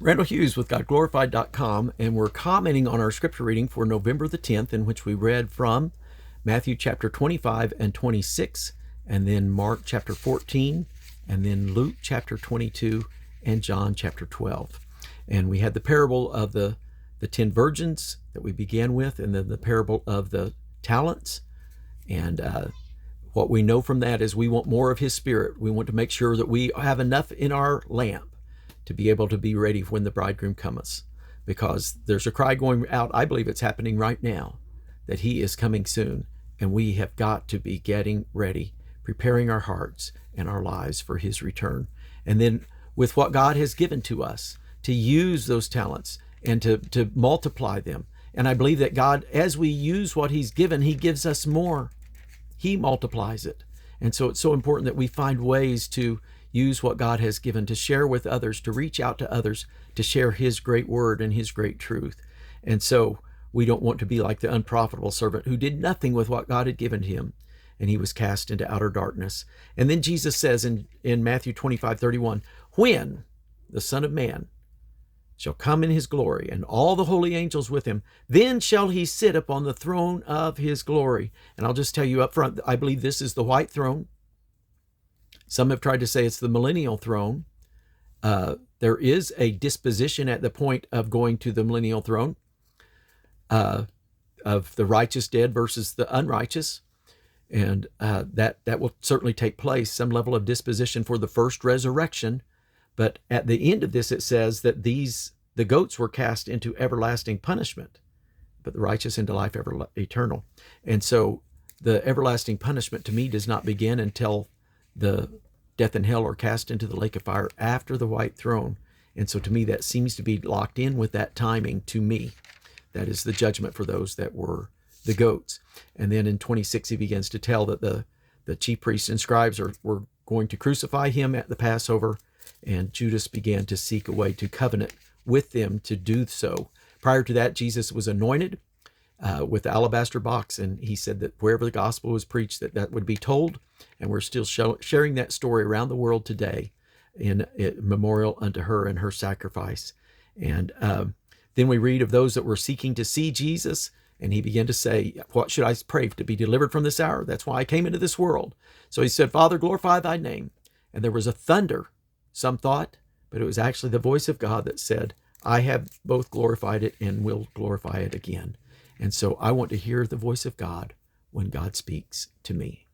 Randall Hughes with GodGlorified.com, and we're commenting on our scripture reading for November the 10th, in which we read from Matthew chapter 25 and 26, and then Mark chapter 14, and then Luke chapter 22, and John chapter 12. And we had the parable of the 10 virgins that we began with, and then the parable of the talents. And what we know from that is we want more of His Spirit. We want to make sure that we have enough in our lamp to be able to be ready when the bridegroom comes, because there's a cry going out. I believe it's happening right now, that He is coming soon, and we have got to be getting ready, preparing our hearts and our lives for His return. And then with what God has given to us, to use those talents and to multiply them. And I believe that God, as we use what He's given, He gives us more. He multiplies it. And so it's so important that we find ways to use what God has given, to share with others, to reach out to others, to share His great word and His great truth. And so we don't want to be like the unprofitable servant who did nothing with what God had given him, and he was cast into outer darkness. And then Jesus says in Matthew 25:31, when the Son of Man shall come in His glory, and all the holy angels with Him, then shall He sit upon the throne of His glory. And I'll just tell you up front, I believe this is the white throne. Some have tried to say it's the millennial throne. There is a disposition at the point of going to the millennial throne of the righteous dead versus the unrighteous. And that will certainly take place, some level of disposition for the first resurrection. But at the end of this, it says that the goats were cast into everlasting punishment, but the righteous into life eternal. And so the everlasting punishment to me does not begin until the death and hell are cast into the lake of fire after the white throne. And so to me, that seems to be locked in with that timing to me. That is the judgment for those that were the goats. And then in 26, he begins to tell that the chief priests and scribes were going to crucify Him at the Passover, and Judas began to seek a way to covenant with them to do so. Prior to that, Jesus was anointed with the alabaster box, and He said that wherever the gospel was preached, that would be told. And we're still sharing that story around the world today in memorial unto her and her sacrifice. And then we read of those that were seeking to see Jesus, and He began to say, what should I pray to be delivered from this hour? That's why I came into this world. So He said, Father, glorify Thy name. And there was a thunder, some thought, but it was actually the voice of God that said, I have both glorified it and will glorify it again. And so I want to hear the voice of God when God speaks to me.